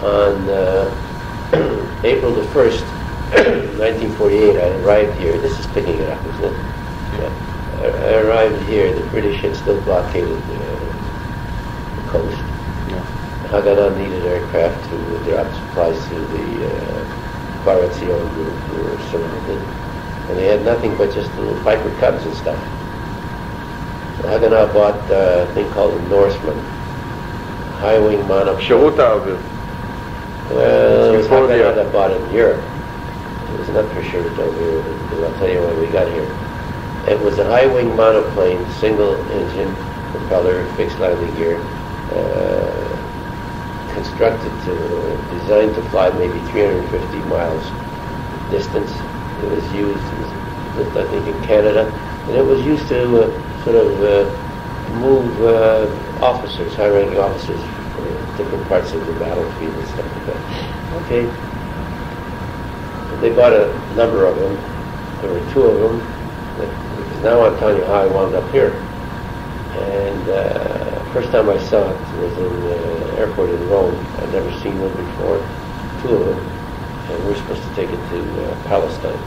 On April the 1st, 1948, I arrived here. This is picking it up, isn't it? Yeah. I arrived here. The British had still blockaded the coast. Yeah. Haganah needed aircraft to drop supplies to the Baratzion group who were surrounded. And they had nothing but just little Piper Cubs and stuff. So Haganah bought a thing called a Norseman, high-wing monoplane. שירות האוויר. Well, it was Haganah that bought it in Europe. It was not for sure over here, but I'll tell you when we got here. It was a high-wing monoplane, single-engine propeller, fixed landing gear, constructed designed to fly maybe 350 miles distance. It was used, built I think in Canada, and it was used to move officers, high-ranking officers, for different parts of the battlefield and stuff like that. Okay. They bought a number of them. There were two of them. Because now I'm telling you how I wound up here. And first time I saw it was in the airport in Rome. I'd never seen one before. Two of them. And we were supposed to take it to Palestine.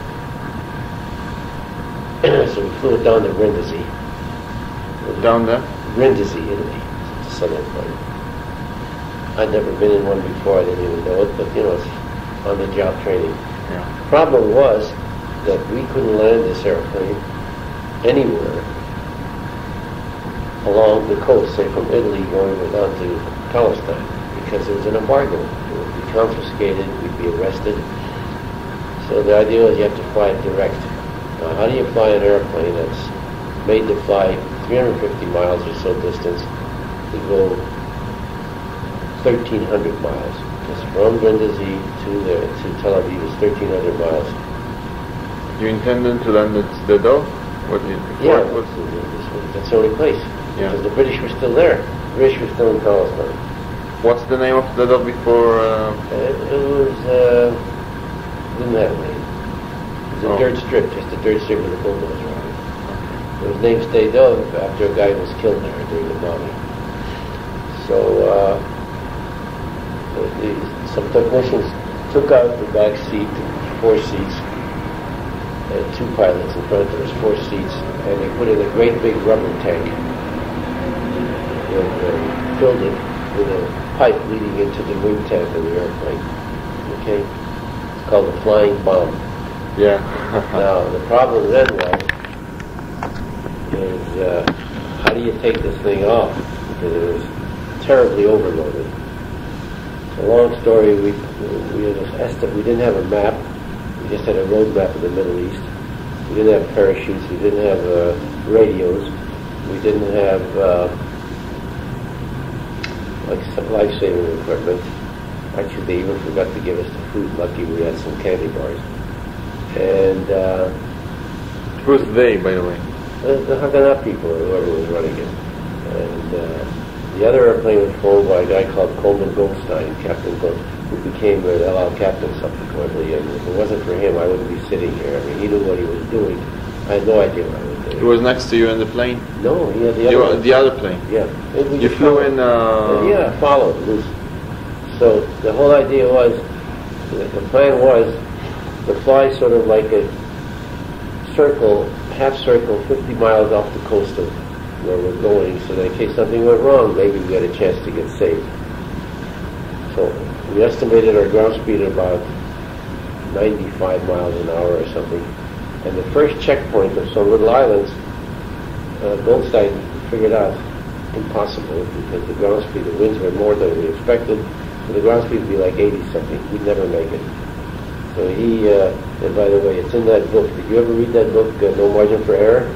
So we flew it down to Brindisi. Down there? Brindisi, Italy. It's a southern part. I'd never been in one before. I didn't even know it, but you know, it's on-the-job training. Yeah. The problem was that we couldn't land this airplane anywhere along the coast, say from Italy going down to Palestine, because there was an embargo. It would be confiscated, we'd be arrested. So the idea was you have to fly it direct. Now, how do you fly an airplane that's made to fly 350 miles or so distance to go 1,300 miles? Because from Brindisi to Tel Aviv is 1,300 miles. You intended to land at Tודה? What did you? Yeah, that's the only place. Yeah. Because the British were still there. The British were still in Palestine. What's the name of Tודה before? It was didn't have a name. It was a dirt strip, just a dirt strip with a bulldozer on it. It was named Tודה after a guy who was killed there during the bombing. So some technicians took out the back seat, 4 seats, and 2 pilots in front. There was 4 seats, and they put in a great big rubber tank and filled it with a pipe leading into the moon tank of the airplane. Okay, it's called a flying bomb. Yeah. Now the problem then is how do you take this thing off? Because it was terribly overloaded. A long story. We didn't have a map. We just had a road map of the Middle East. We didn't have parachutes. We didn't have radios. We didn't have like some life-saving equipment. Actually, they even forgot to give us the food. Lucky we had some candy bars. And who's they, by the way? The Haganah people, or whoever was running it. And the other airplane was flown by a guy called Coleman Goldstein, Captain Gold, who became an El Al captain subsequently. And if it wasn't for him, I wouldn't be sitting here. I mean, he knew what he was doing. I had no idea what I was doing. He was next to you in the plane? No, he had the other one. The other plane? Yeah. You flew in... Yeah, followed, loose. So the whole idea was, the plan was to fly sort of like a circle, half circle, 50 miles off the coast of where we're going, so that in case something went wrong, maybe we had a chance to get saved. So we estimated our ground speed at about 95 miles an hour or something. And the first checkpoint of some little islands, Goldstein figured out impossible because the ground speed, the winds were more than we expected, so the ground speed would be like 80 something. We'd never make it. So he, and by the way, it's in that book. Did you ever read that book, No Margin for Error?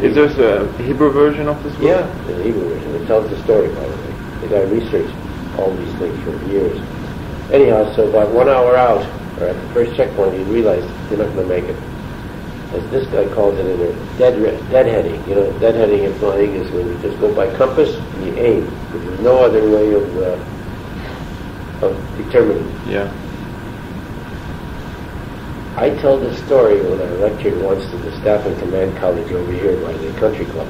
Is there a Hebrew version of this book? Yeah, the Hebrew version. It tells the story, by the way. The guy researched all these things for years. Anyhow, so about 1 hour out, or at the first checkpoint, he realized you're not going to make it. As this guy calls it in there, deadheading. You know, deadheading in flying is when you just go by compass and you aim. Because there's no other way of determining. Yeah. I tell this story when I lectured once to the staff and command college over here by the country club,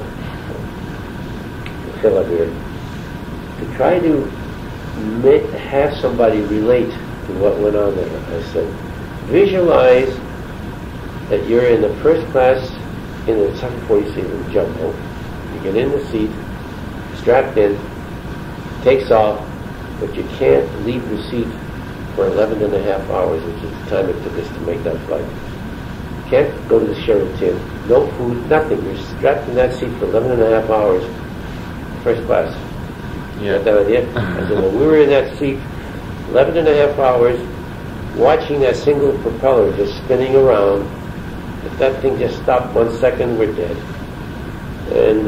the Hill here, to try to have somebody relate to what went on there. I said, visualize that you're in the first class in the 747 jumbo. You get in the seat, strapped in, takes off, but you can't leave the seat for 11 and a half hours, which is the time it took us to make that flight. You can't go to the Sheraton, no food, nothing. You're strapped in that seat for 11 and a half hours, first class. Yeah. Got that idea? I said, well, we were in that seat 11 and a half hours, watching that single propeller just spinning around. If that thing just stopped 1 second, we're dead. And,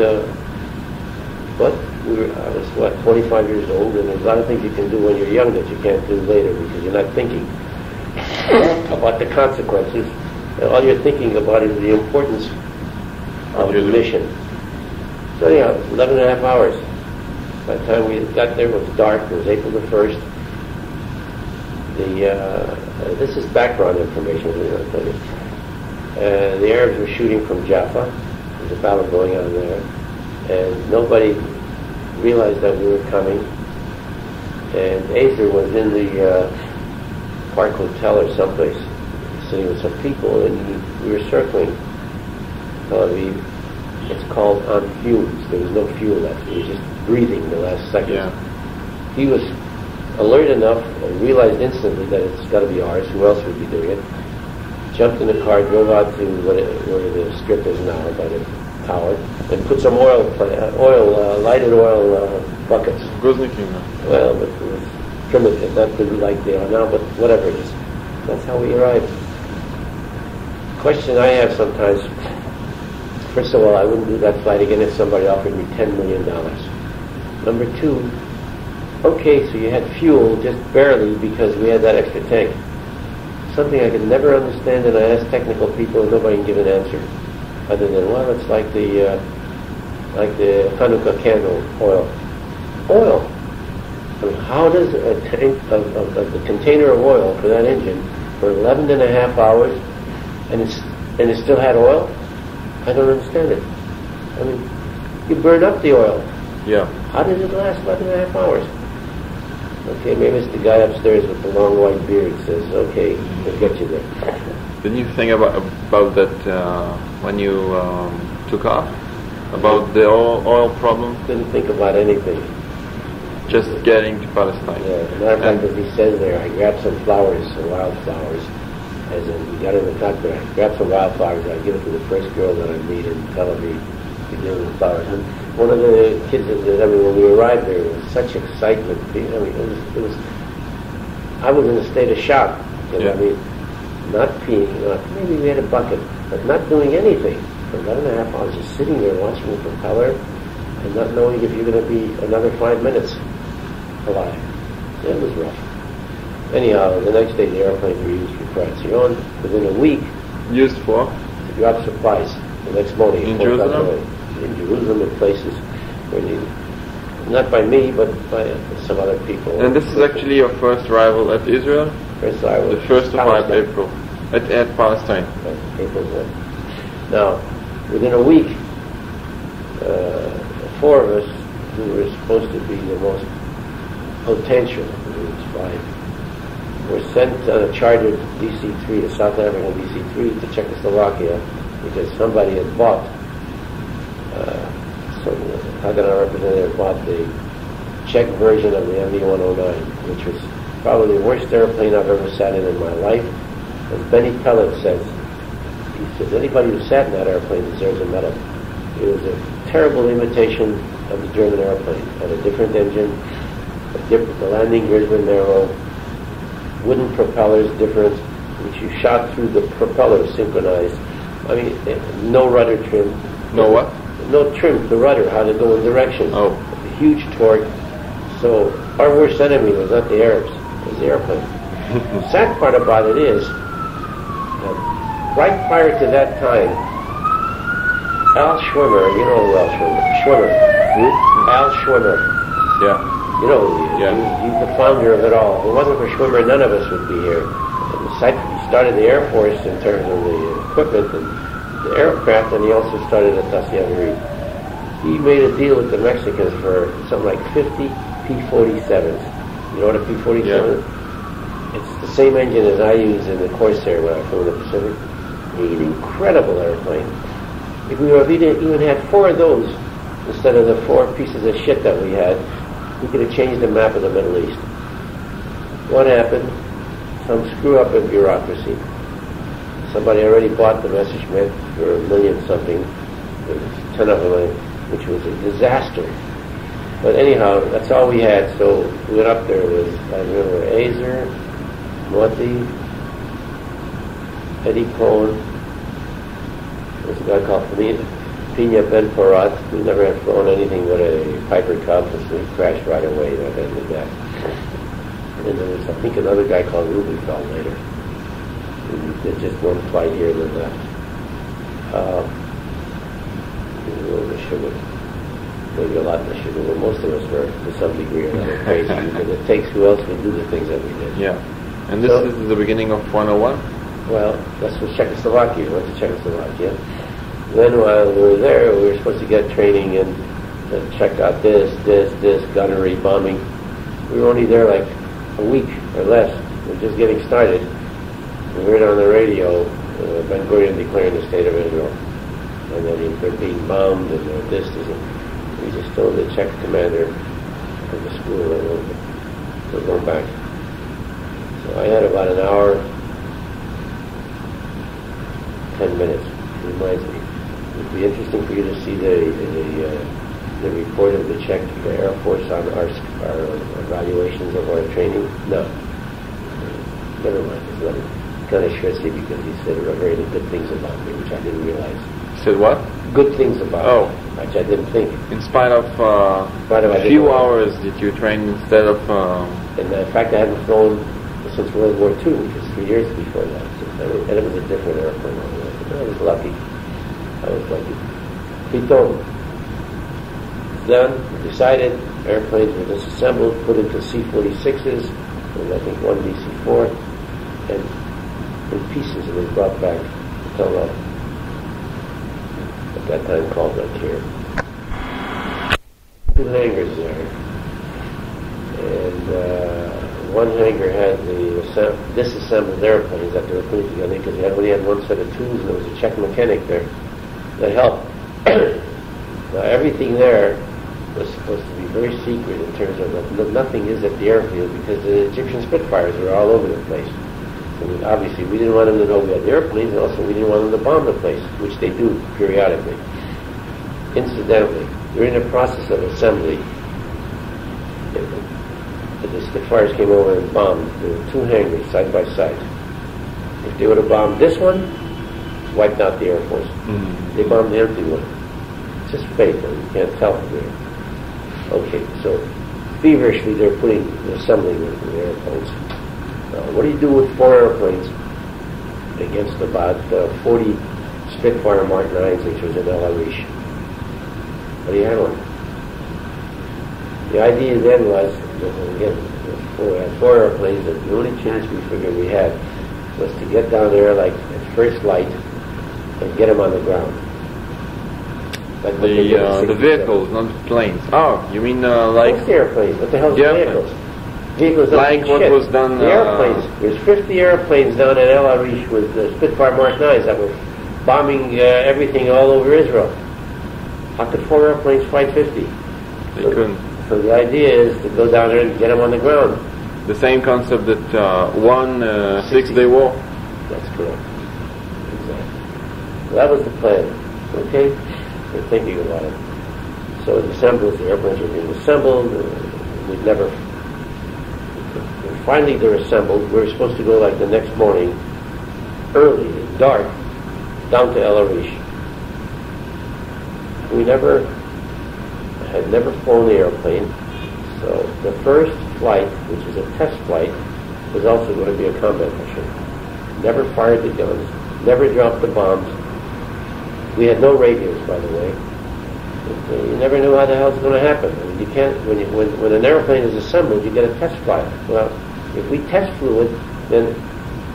but I was, 25 years old, and there's a lot of things you can do when you're young that you can't do later because you're not thinking about the consequences. And all you're thinking about is the importance of the mission. So anyhow, 11 and a half hours. By the time we got there, it was dark. It was April the 1st. This is background information. I'll tell you. The Arabs were shooting from Jaffa. There was a battle going on there. And nobody realized that we were coming. And Azer was in the Park Hotel or someplace, sitting with some people, and we were circling Tel Aviv. It's called on fumes. There was no fuel left. He was just breathing the last second. Yeah. He was alert enough and realized instantly that it's got to be ours. Who else would be doing it? Jumped in the car, drove out to where the strip is now by the tower, and put some lighted oil buckets. Well, but it was primitive, not to be like they are now, but whatever it is. That's how we arrived. Question I have sometimes. First of all, I wouldn't do that flight again if somebody offered me $10 million. Number two, okay, so you had fuel just barely because we had that extra tank. Something I could never understand, and I asked technical people and nobody can give an answer. Other than, well, it's like the Hanukkah candle oil. Oil! I mean, how does a tank of the container of oil for that engine for 11 and a half hours and it still had oil? I don't understand it. I mean, you burn up the oil. Yeah. How does it last 11 and a half hours? Okay, maybe it's the guy upstairs with the long white beard says, okay, we'll get you there. Didn't you think about that when you took off? About the oil problem? Didn't think about anything. Just getting to Palestine. Yeah, as a matter of fact, as he says there, I grabbed some flowers, some wildflowers, as in, we got in the cockpit, I grabbed some wildflowers, I give it to the first girl that I meet in Tel Aviv, to give her the flowers. And one of the kids, when we arrived there, it was such excitement. I mean, it was I was in a state of shock. Yeah. I mean, not peeing, maybe we had a bucket, but not doing anything. For 11 and a half hours, just sitting there watching the propeller and not knowing if you're going to be another 5 minutes alive. It was rough. Anyhow, the next day the airplanes were used for Razion. Within a week, used for? To drop supplies the next morning. In Jerusalem? In Jerusalem and places where needed. Not by me, but by some other people. And this is actually your first arrival at Israel? First arrival. The 1st of April. At Palestine. April 1. Now, within a week, 4 of us who were supposed to be the most potential, were sent on a chartered DC-3, a South African DC-3 to Czechoslovakia because somebody had bought, some Haganah representative bought the Czech version of the MV-109, which was probably the worst airplane I've ever sat in my life. As Benny Pellet says, he says, anybody who sat in that airplane deserves a medal. It was a terrible imitation of the German airplane. It had a different engine, the landing gears were narrow, wooden propellers different, which you shot through the propellers synchronized. I mean, no rudder trim. No what? No trim, the rudder, how to go in direction. Oh. Huge torque. So our worst enemy was not the Arabs, it was the airplane. The sad part about it is, right prior to that time, Al Schwimmer, you know Al Schwimmer. Al Schwimmer. Yeah. You know who he is. Yeah. He's the founder of it all. If it wasn't for Schwimmer, none of us would be here. And he started the Air Force in terms of the equipment and the aircraft, and he also started at Aviv. He made a deal with the Mexicans for something like 50 P-47s. You know what a P-47 is? It's the same engine as I use in the Corsair when I flew in the Pacific. An incredible airplane. If we even had 4 of those instead of the 4 pieces of shit that we had, we could have changed the map of the Middle East. What happened? Some screw up in bureaucracy. Somebody already bought the Messerschmitt for $1 million something, 10 of them, which was a disaster. But anyhow, that's all we had, so we went up there with, I remember, Azer, Moti, Eddie Cohn, there's a guy called Pina Ben Porat, who never had flown anything but a Piper Cub, so he crashed right away, that ended that. And then there was, I think, another guy called Rubenfeld later. He did just one flight here and then left. Maybe a lot in the sugar, but most of us were, to some degree or another, crazy, because it takes who else would do the things that we did. Yeah. And this is the beginning of 101? Well, that's was Czechoslovakia. We went to Czechoslovakia. Then while we were there, we were supposed to get training and check out this, gunnery, bombing. We were only there like a week or less. We were just getting started. We heard on the radio Ben Gurion declaring the state of Israel. And then they're being bombed and this. We just told the Czech commander of the school that we're going back. So I had about an hour, 10 minutes. It reminds me. It would be interesting for you to see the report of the Czech Air Force on our evaluations of our training. No. Never mind. It's not kind of stressy because he said very good things about me, which I didn't realize. Said what? Good things about me, which I didn't think. In spite of a few hours that you trained instead of... And in fact, I hadn't flown since World War II, which was 3 years before that. And it was a different airplane. I was lucky. Bטון. Then we decided airplanes were disassembled, put into C-46s, and I think one DC-4, and in pieces it was brought back to Tel Aviv. At that time called here. 2 hangars there. And one hangar had the disassembled airplanes that they were putting together because they only had one set of tools and there was a Czech mechanic there that helped. Now everything there was supposed to be very secret in terms of nothing is at the airfield because the Egyptian Spitfires were all over the place. And obviously we didn't want them to know we had airplanes, and also we didn't want them to bomb the place, which they do periodically. Incidentally, during the process of assembly, the Spitfires came over and bombed. There were 2 hangars side by side. If they would have bombed this one, wiped out the Air Force. Mm-hmm. They bombed the empty one. It's just fate, you can't tell from there. Okay, so feverishly they're assembling the airplanes. What do you do with 4 airplanes against about 40 Spitfire Mark 9s, which was in El Arish? What do you handle? The idea then was, again, we had 4 airplanes, and the only chance we figured we had was to get down there like at first light and get them on the ground. Like the vehicles, not the planes. Oh, you mean like... What's the airplanes? What the hell's the vehicles? Vehicles like what was done... The airplanes. There's 50 airplanes down at El Arish with the Spitfire Mark 9s that were bombing everything all over Israel. How could 4 airplanes fight 50? They couldn't. So the idea is to go down there and get them on the ground. The same concept that won 6-day war. That's correct. Exactly. So that was the plan. Okay? We're thinking about it. So it assembles, the airplanes were being assembled. We'd never... Finally they're assembled. We were supposed to go like the next morning, early, dark, down to El Arish. We had never flown the airplane, so the first flight, which is a test flight, was also going to be a combat mission. Never fired the guns, never dropped the bombs. We had no radios, by the way. But, you never knew how the hell it's going to happen. I mean, you can't, when an airplane is assembled, you get a test flight. Well, if we test flew it, then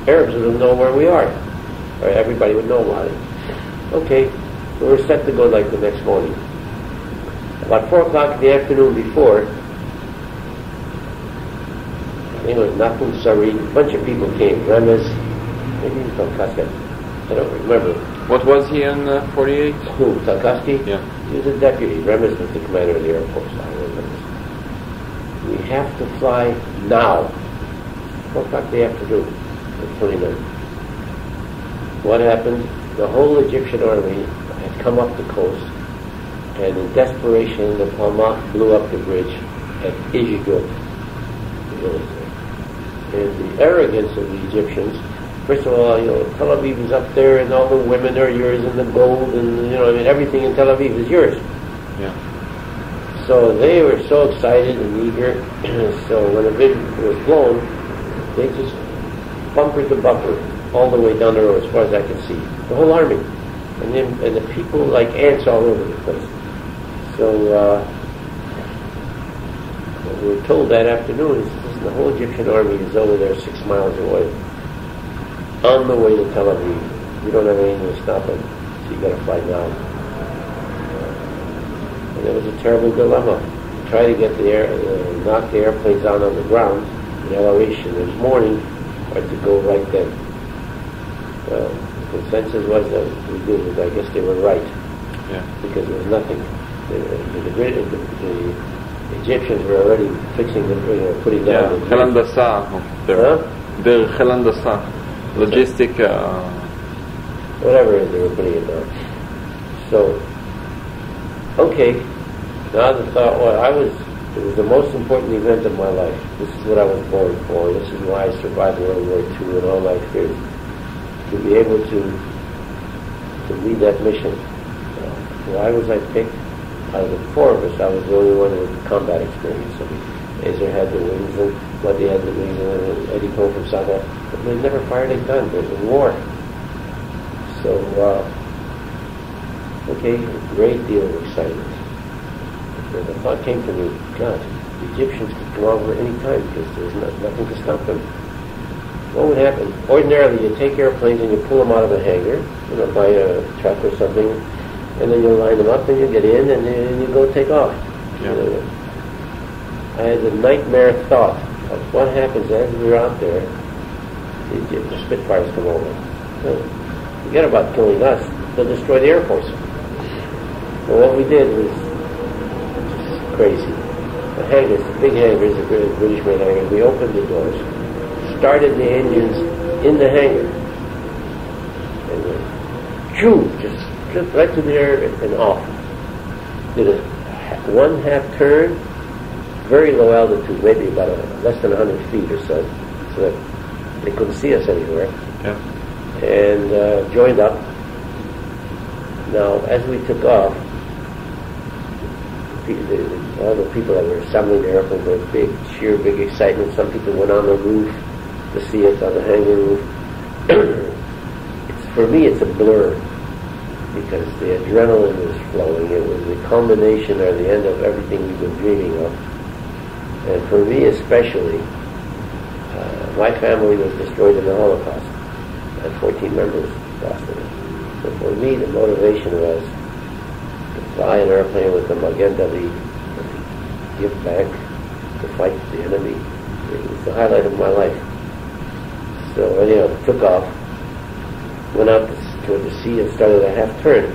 Arabs would know where we are, or everybody would know about it. Okay, so we're set to go like the next morning. About 4 o'clock in the afternoon before, name was Nakun Sari. A bunch of people came. Remes, maybe even Talkaska. I don't remember. What was he in 48? Who? Talkaski? Yeah. He was a deputy. Remes was the commander of the Air Force. I remember. We have to fly now. What the fuck they have to do? The 29th. What happened? The whole Egyptian army had come up the coast, and in desperation, the Palma blew up the bridge at Ijigut, the village there. And the arrogance of the Egyptians, first of all, Tel Aviv is up there, and all the women are yours, and the gold, and everything in Tel Aviv is yours. Yeah. So they were so excited and eager. So when the bridge was blown, they just bumper to bumper all the way down the road as far as I could see. The whole army. And the people like ants all over the place. So we were told that afternoon, listen, the whole Egyptian army is over there 6 miles away, on the way to Tel Aviv. You don't have anything to stop them, so you got to fly now. And it was a terrible dilemma. Try to get knock the airplanes down on the ground in elevation. It was morning, or to go right then. Well, the consensus was that we did it. I guess they were right. Yeah. Because there was nothing. The Egyptians were already fixing putting down the חיל הנדסה. דרך חיל הנדסה. Logistic. Whatever it is, they were putting it down. So, okay. Now the thought it was the most important event of my life. This is what I was born for. This is why I survived World War II and all my experience. To be able to lead that mission. Why was I picked? Out of the 4 of us, I was the only one with combat experience. I mean, Azer had the wings, and Buddy had the wings, and Eddie Cole from South Africa. But they never fired a gun. They were in war. So, okay, a great deal of excitement. And the thought came to me, God, the Egyptians could come over any time because there's nothing to stop them. What would happen? Ordinarily, you take airplanes and you pull them out of a hangar, by a truck or something, and then you line them up and you get in and then you go take off. Yeah. I had a nightmare thought of what happens as we're out there. The Spitfires come over. Forget about killing us. They'll destroy the Air Force. Well, what we did was just crazy. The hangars, the big hangars, the British-made hangars, we opened the doors, started the engines in the hangar, and just right to the air and off. Did a 1/2 turn, very low altitude, maybe about less than 100 feet or so that they couldn't see us anywhere. Yeah. And joined up. Now, as we took off, all the people that were assembling the airplane were sheer big excitement. Some people went on the roof to see it on the hangar roof. For me, it's a blur because the adrenaline was flowing. It was the culmination or the end of everything we've been dreaming of. And for me especially, my family was destroyed in the Holocaust. I had 14 members lost in it. So for me, the motivation was to fly an airplane with the Magen David, to give back, to fight the enemy. It was the highlight of my life. So anyhow, took off, went out toward the sea and started a half turn.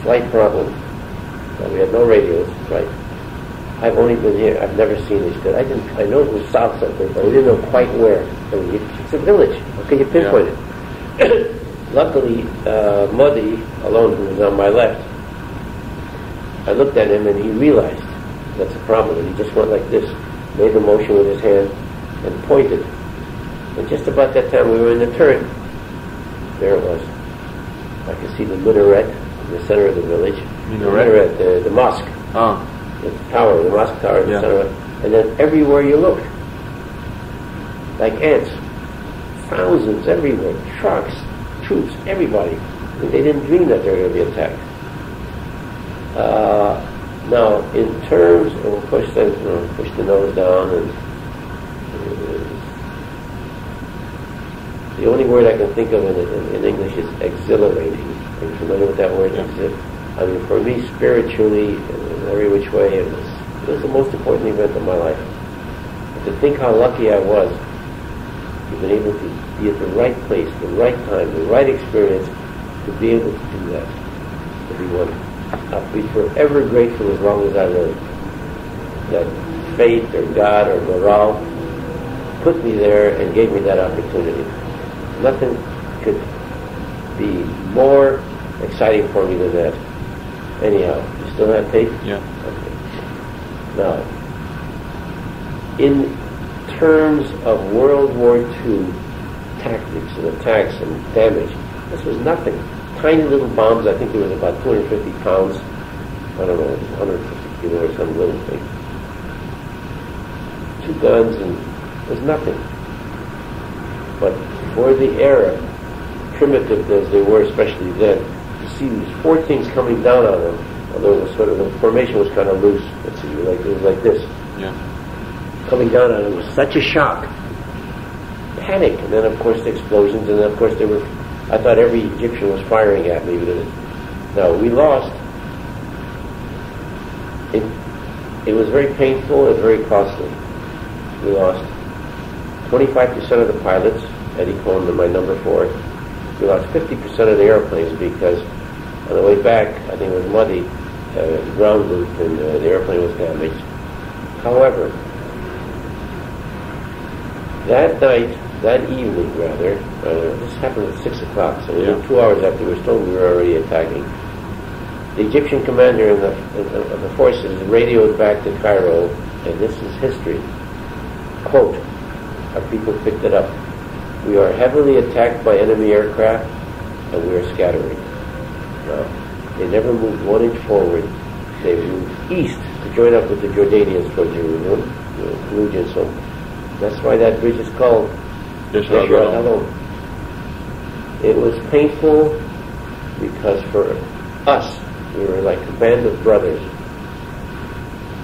Slight problem. We had no radios, right? I've only been here. I've never seen this. I know it was south something, but we didn't know quite where. I mean, it's a village. How can you pinpoint it? Luckily, Modi, alone, who was on my left, I looked at him and he realized that's a problem. And he just went like this, made a motion with his hand, and pointed. And just about that time we were in the turret. There it was. I could see the minaret in the center of the village. Minaret, the mosque. Ah. The tower, the mosque tower in the center of it. And then everywhere you looked, like ants, thousands everywhere, trucks, troops, everybody. I mean, they didn't dream that they were going to be attacked. Now, in terms of push the nose down, and the only word I can think of in English is exhilarating. Are you familiar with that word? I mean, for me, spiritually, in every which way, it was the most important event of my life. to think how lucky I was to be able to be at the right place, the right time, the right experience, to be able to do that. Everyone, I'll be forever grateful as long as I live. That fate or God or morale put me there and gave me that opportunity. Nothing could be more exciting for me than that. Anyhow, you still have tape? Yeah. Okay. Now, in terms of World War II tactics and attacks and damage, this was nothing. Tiny little bombs, I think there was about 250 pounds, I don't know, 150 kilo or some little thing. 2 guns, and it was nothing. But for the era, primitive as they were, especially then, to see these 4 things coming down on them, although it was sort of, the formation was kind of loose, let's see, it was like this. Yeah. Coming down on it was such a shock. Panic, and then of course the explosions, and then of course I thought every Egyptian was firing at me. No, we lost. It was very painful and very costly. We lost 25% of the pilots, Eddie Cohen and my number 4. We lost 50% of the airplanes because on the way back, I think it was muddy, ground looped, and the airplane was damaged. However, that night, that evening rather, this happened at 6 o'clock, so within 2 hours after we were told we were already attacking. The Egyptian commander of the forces radioed back to Cairo, and this is history. Quote, our people picked it up. We are heavily attacked by enemy aircraft, and we are scattering. Now, they never moved 1 inch forward. They moved east to join up with the Jordanians for Jerusalem. So that's why that bridge is called Begjar. It was painful because for us, we were like a band of brothers.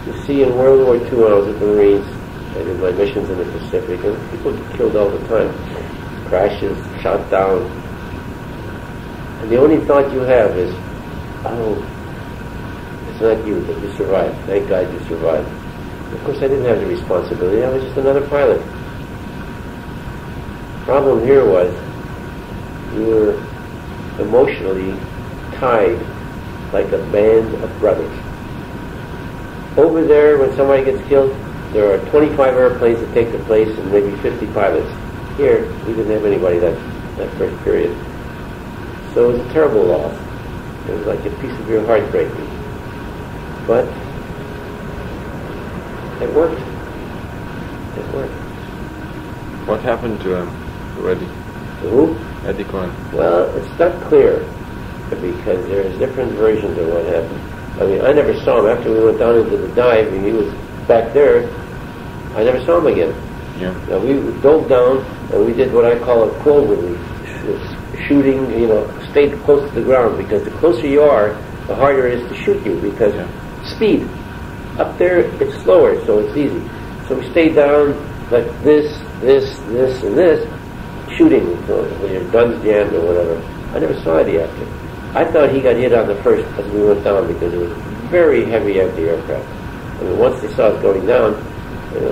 You see, in World War II, when I was at the Marines, I did my missions in the Pacific, and people get killed all the time. Crashes, shot down. And the only thought you have is, oh, it's not you, but you survived. Thank God you survived. Of course, I didn't have the responsibility. I was just another pilot. Problem here was, we were emotionally tied like a band of brothers. Over there, when somebody gets killed, there are 25 airplanes that take the place and maybe 50 pilots. Here, we didn't have anybody that first period. So it was a terrible loss. It was like a piece of your heart breaking. But it worked. It worked. What happened to him, to Eddie? To who? Eddie Cohen. Well, it's not clear because there's different versions of what happened. I mean, I never saw him after we went down into the dive, and he was back there. I never saw him again. Yeah. Now, we dove down, and we did what I call a clover leaf. Shooting, stayed close to the ground, because the closer you are, the harder it is to shoot you, because speed. Up there, it's slower, so it's easy. So we stayed down like this, and this, shooting with your guns jammed or whatever. I never saw Eddie after. I thought he got hit on the first as we went down, because it was very heavy anti-aircraft. I mean, once they saw us going down,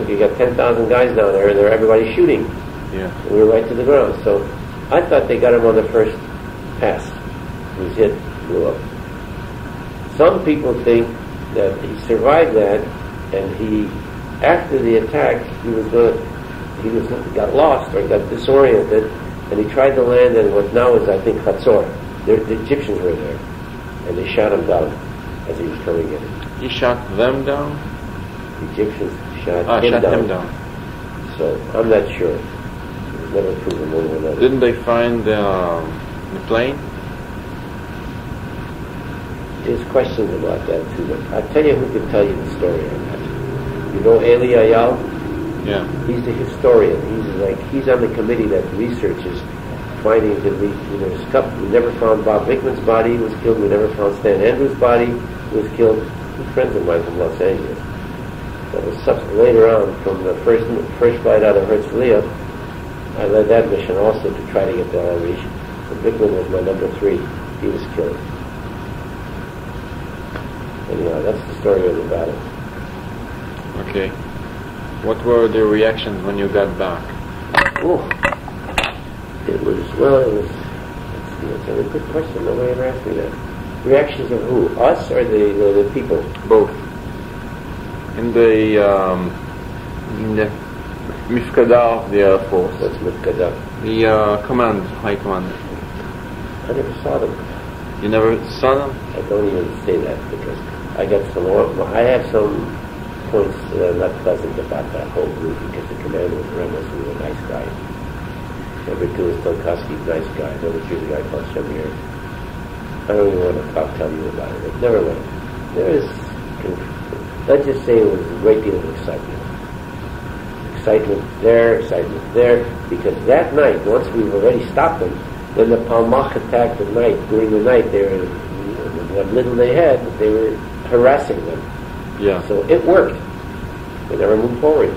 you got 10,000 guys down there, and everybody's shooting. Yeah. And we were right to the ground. So I thought they got him on the first pass. He was hit, blew up. Some people think that he survived that, and after the attack, he got lost or got disoriented, and he tried to land in what now is, I think, Hatzor. The Egyptians were there, and they shot him down as he was coming in. He shot them down? The Egyptians shot him down. So I'm not sure. It was never proven one way or another. Didn't they find the plane? There's questions about that too, but I'll tell you who can tell you the story on that. You know Eli Ayal? Yeah. He's the historian. He's on the committee that researches finding that we never found Bob Vickman's body. He was killed. We never found Stan Andrews' body. He was killed. Two friends of mine from Los Angeles. That was later on, from the first flight out of Herzliya. I led that mission also to try to get to Al Arish. But Vickman was my number 3. He was killed. Anyhow, that's the story of the battle. Okay. What were the reactions when you got back? Oh, it was it's a really good question. Nobody ever asked me that. Reactions of who? Us or the people? Both. In the Mifkada of the Air Force. What's Mifkada? The high command. I never saw them. You never saw them? I don't even say that because I have some points that are not pleasant about that whole group because the commander was Ramos, who was a nice guy. Number 2 is Tolkowski, nice guy. Number 3 is a guy called Shamir. I don't even want to tell you about it, but never mind. Let's just say it was a great deal of excitement. Excitement there, because that night, once we've already stopped them, then the Palmach attacked at night. During the night, what little they had, they were harassing them. Yeah. So it worked. They never moved forward.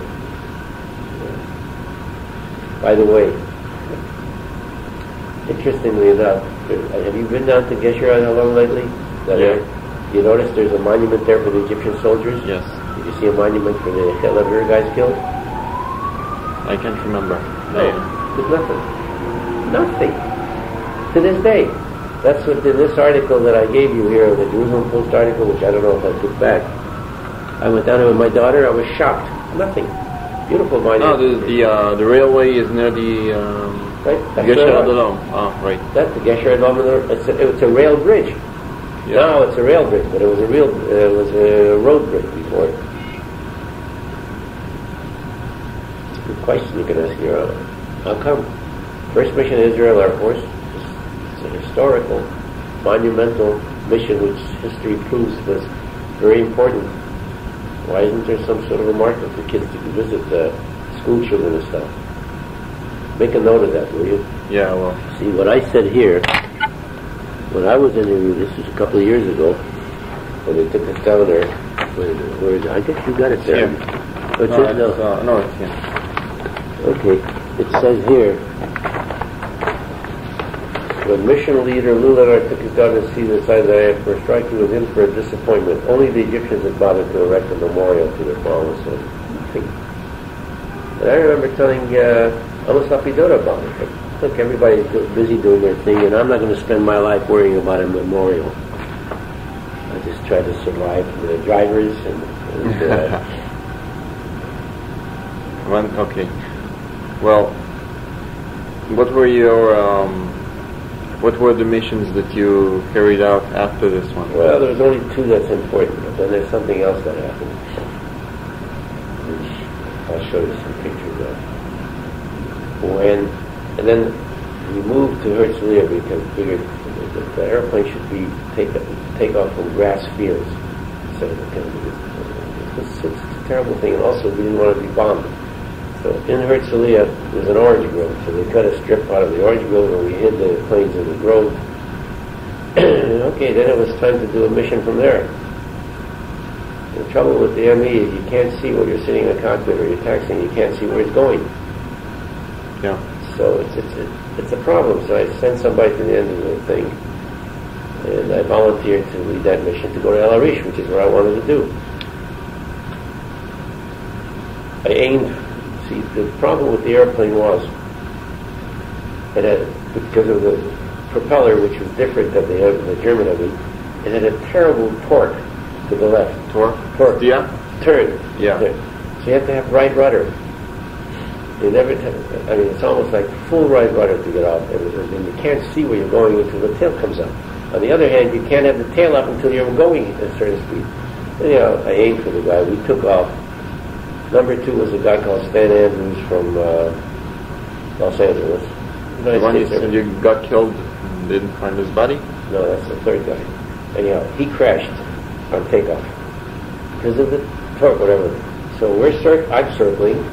By the way, interestingly enough, have you been down to Begשר on Hallom lately? You notice there's a monument there for the Egyptian soldiers? Yes. Did you see a monument for the Avir guys killed? I can't remember. No. There's nothing. Nothing. To this day. That's what in this article that I gave you here, the Jerusalem Post article, which I don't know if I took back. I went down there with my daughter, I was shocked. Nothing. Beautiful monument. No, the railway is near the Begשר Hallom. Oh, right. That's the Begשר Hallom. It's a rail bridge. Yeah. Now it's a rail bridge, but it was a road bridge before. It's a good question you can ask your Honor. How come? First mission in Israel Air Force. It's a historical, monumental mission which history proves was very important. Why isn't there some sort of a marker for kids to visit school children and stuff? Make a note of that, will you? Yeah, well. See, what I said here, when I was interviewed, this was a couple of years ago, when they took us down there, I guess you got it there. Yeah. Oh, no, it's here. Okay, it says here, when mission leader Lulanar took us down to see the side of the Ayah for striking was in for a disappointment. Only the Egyptians had bothered to erect a memorial to their fallen. So, and I remember telling Amos Lapidot about it. Look, everybody's busy doing their thing, and I'm not going to spend my life worrying about a memorial. I just try to survive the drivers and Okay. Well, what were the missions that you carried out after this one? Well, there's only 2 that's important, but then there's something else that happened, which I'll show you some pictures of. And then we moved to Herzliya because we figured that the airplane should take off from grass fields. So it's a terrible thing, and also we didn't want to be bombed. So in Herzliya there's an orange grove, so they cut a strip out of the orange grove and we hid the planes in the grove. Okay, then it was time to do a mission from there. The trouble with the ME is you can't see when you're sitting in a cockpit or you're taxiing, you can't see where it's going. Yeah. So it's a problem. So I sent somebody to the end of the thing, and I volunteered to lead that mission to go to El Arish, which is what I wanted to do. I aimed. See, the problem with the airplane was it had, because of the propeller, which was different than the German of it had a terrible torque to the left. Torque? Yeah. Turn. Yeah. So you have to have right rudder. It's almost like full right rudder to get off. And you can't see where you're going until the tail comes up. On the other hand, you can't have the tail up until you're going at a certain speed. Anyhow, I aimed for the guy. We took off. Number 2 was a guy called Stan Andrews from Los Angeles. The one you said you got killed and didn't find his body? No, that's the 3rd guy. Anyhow, he crashed on takeoff because of the torque, whatever. So I'm circling,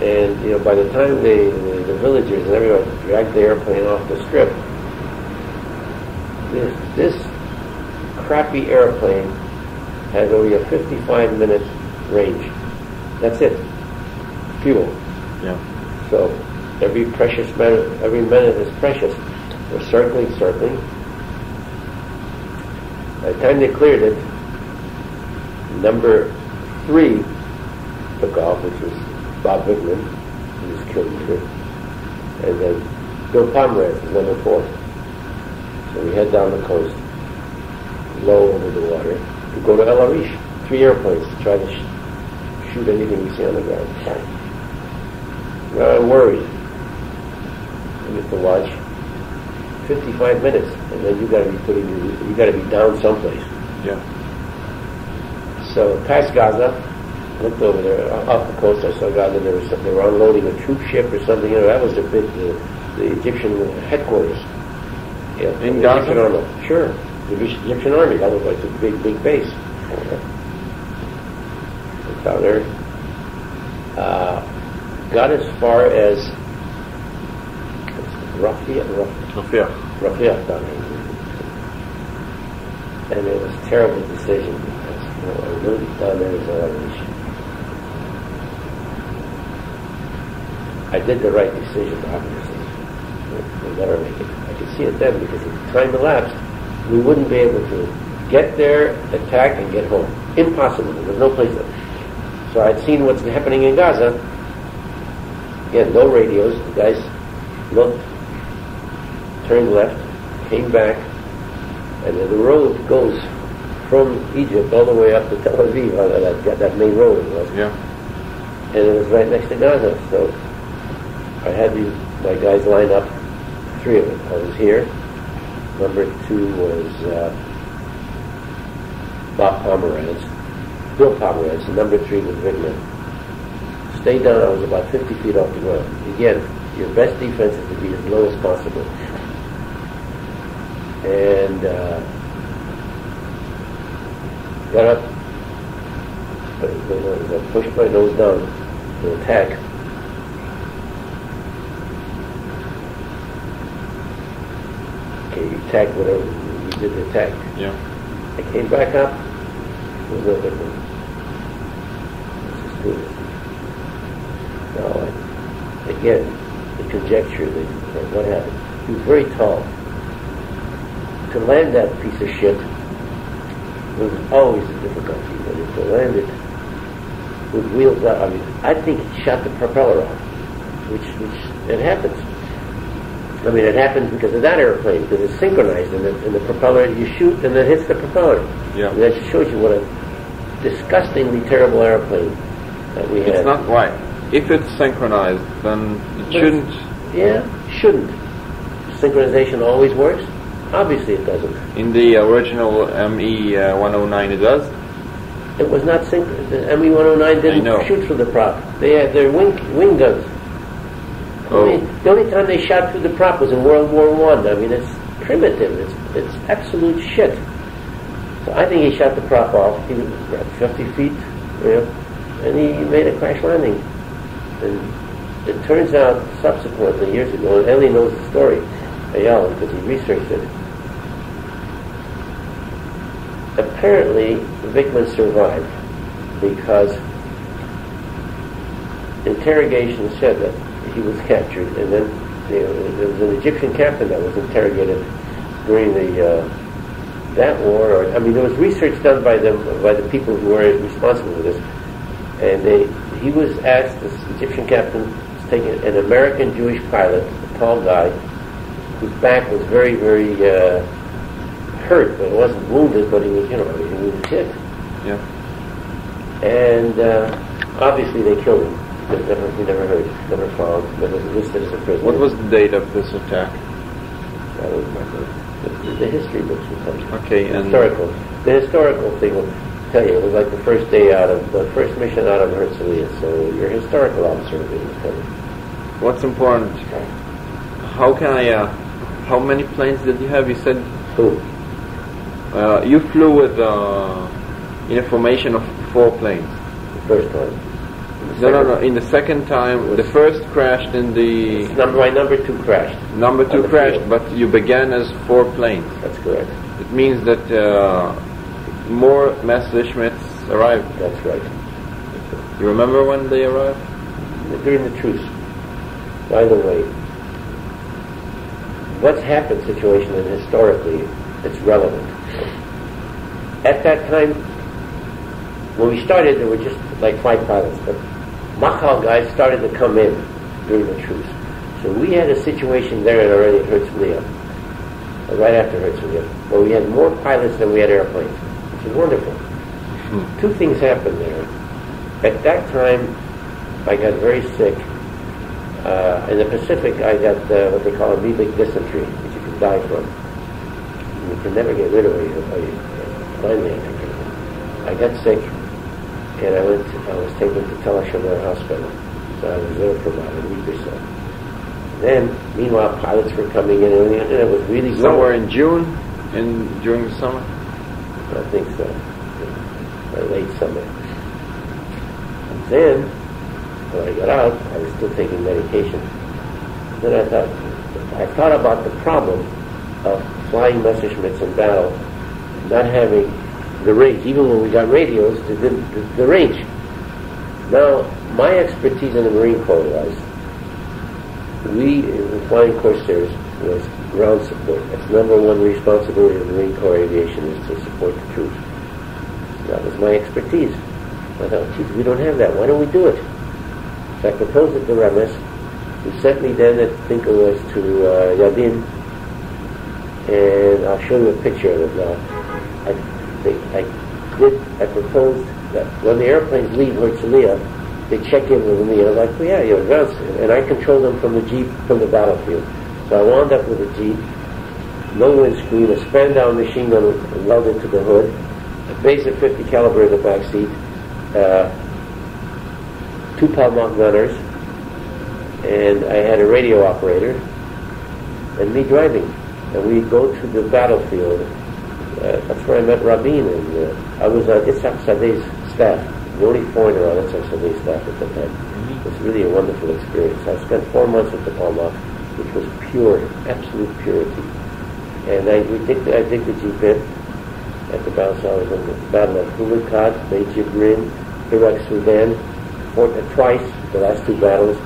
and by the time the villagers and everyone dragged the airplane off the strip, this crappy airplane has only a 55-minute range. That's it. Fuel. Yeah. So every minute is precious. We're circling. By the time they cleared it, number 3 took off, which was Bob Bigman, who was killed here, and then Bill Pomerantz was number 4. So we head down the coast, low over the water, to go to El Arish, 3 airplanes to try to shoot anything we see on the ground. Well, I'm worried. We have to watch 55 minutes, and then you got to be down someplace. Yeah. So past Gaza, looked over there off the coast. I saw Gaza. They were unloading a troop ship or something. That was the Egyptian headquarters. Yeah, in Gaza. Egyptian Army. Sure, the Egyptian Army. That was like a big base. Down there. Got as far as Rafiah down there. And it was a terrible decision because I really down there is all I did the right decision, obviously. We better make it. I could see it then because if time elapsed, we wouldn't be able to get there, attack, and get home. Impossible. There was no place left. So I'd seen what's happening in Gaza. Again, no radios. The guys looked, turned left, came back, and then the road goes from Egypt all the way up to Tel Aviv. That main road it was. Yeah. And it was right next to Gaza. So I had my guys lined up, 3 of them. I was here. Number 2 was Bob Pomerantz, Bill Pomerantz, and number 3 was Vigman. Stayed down. I was about 50 feet off the ground. Again, your best defense is to be as low as possible. And got up, pushed my nose down to attack. Okay, you attack whatever, you did the attack. Yeah. I came back up, there was no difference. Let's just do this. Now, again, the conjecture that what happened. He was very tall. To land that piece of shit was always a difficulty. And to land it with wheels out, I think he shot the propeller off, which it happens. It happens because of that airplane, because it's synchronized, and the propeller, you shoot, and it hits the propeller. Yeah. And that shows you what a disgustingly terrible airplane that we had. It's not right. If it's synchronized, then it shouldn't. Yeah, shouldn't. Synchronization always works? Obviously it doesn't. In the original ME-109 it does? It was not synchronized. The ME-109 didn't shoot through the prop. They had their wing guns. Oh. The only time they shot through the prop was in World War I. It's primitive. It's absolute shit. So I think he shot the prop off. He was 50 feet, and he made a crash landing. And it turns out subsequently, years ago, and Ellie knows the story, Ayala, because he researched it. Apparently, Vickman survived because interrogation said that he was captured, and then there was an Egyptian captain that was interrogated during that war. There was research done by the people who were responsible for this, and he was asked. This Egyptian captain was taking an American Jewish pilot, a tall guy, whose back was very, very hurt, but it wasn't wounded, but he was, he was hit. Yeah. And obviously they killed him. He never heard, never found, never listed as a prisoner. What was the date of this attack? I don't remember. The history books will tell you. Okay, and the historical thing will tell you. It was like the first mission out of Herzliya. So your historical officer will be able to tell you. What's important? How many planes did you have? You said who? You flew with in a formation of 4 planes. The first one. No. In the second time, the first crashed in the... Number 2 crashed. Number 2 crashed, field. But you began as 4 planes. That's correct. It means that more Messerschmitts arrived. That's right. You remember when they arrived? During the truce. By the way, what's happened situation and historically, it's relevant. At that time, when we started, there were just like 5 pilots, but Machal guys started to come in during the truce. So we had a situation there already at Herzliya, right after Herzliya, where we had more pilots than we had airplanes, which is wonderful. Two things happened there. At that time, I got very sick. In the Pacific, I got what they call amoebic dysentery, which you can die from. You can never get rid of it. Finally, I got sick, and I was taken to Tel Ashomer Hospital. So I was there for about a week or so. Then, meanwhile, pilots were coming in, and it was really growing. Somewhere in June, during the summer? I think so. Or late summer. And then, when I got out, I was still taking medication. Then I thought about the problem of flying Messerschmitts in battle, not having the range. Even when we got radios, the range. Now, my expertise in the Marine Corps was, we, the Flying Corsairs, was ground support. That's number one responsibility of the Marine Corps aviation, is to support the troops. That was my expertise. I thought, geez, we don't have that. Why don't we do it? So I proposed it to Remes, who sent me then, I think it was to Yadin, and I'll show you a picture of it now. I proposed that when the airplanes leave Herzliya, they check in with me, and I'm like, well, yeah, you're advanced. And I control them from the Jeep, from the battlefield. So I wound up with a Jeep, no windscreen, a span-down machine gun welded to the hood, a base of 50 caliber in the back seat, 2 Palmach gunners, and I had a radio operator, and me driving. And we'd go to the battlefield. That's where I met Rabin, and I was on Itzhak Sadeh's staff, the only foreigner on Itzhak Sadeh's staff at the time. It was really a wonderful experience. I spent 4 months with the Palmach, which was pure, absolute purity. And I dig the Jeep in at the battle. So I was in the Battle of Hulukad, Beit Jibrin, Iraq, Sudan, twice, the last 2 battles,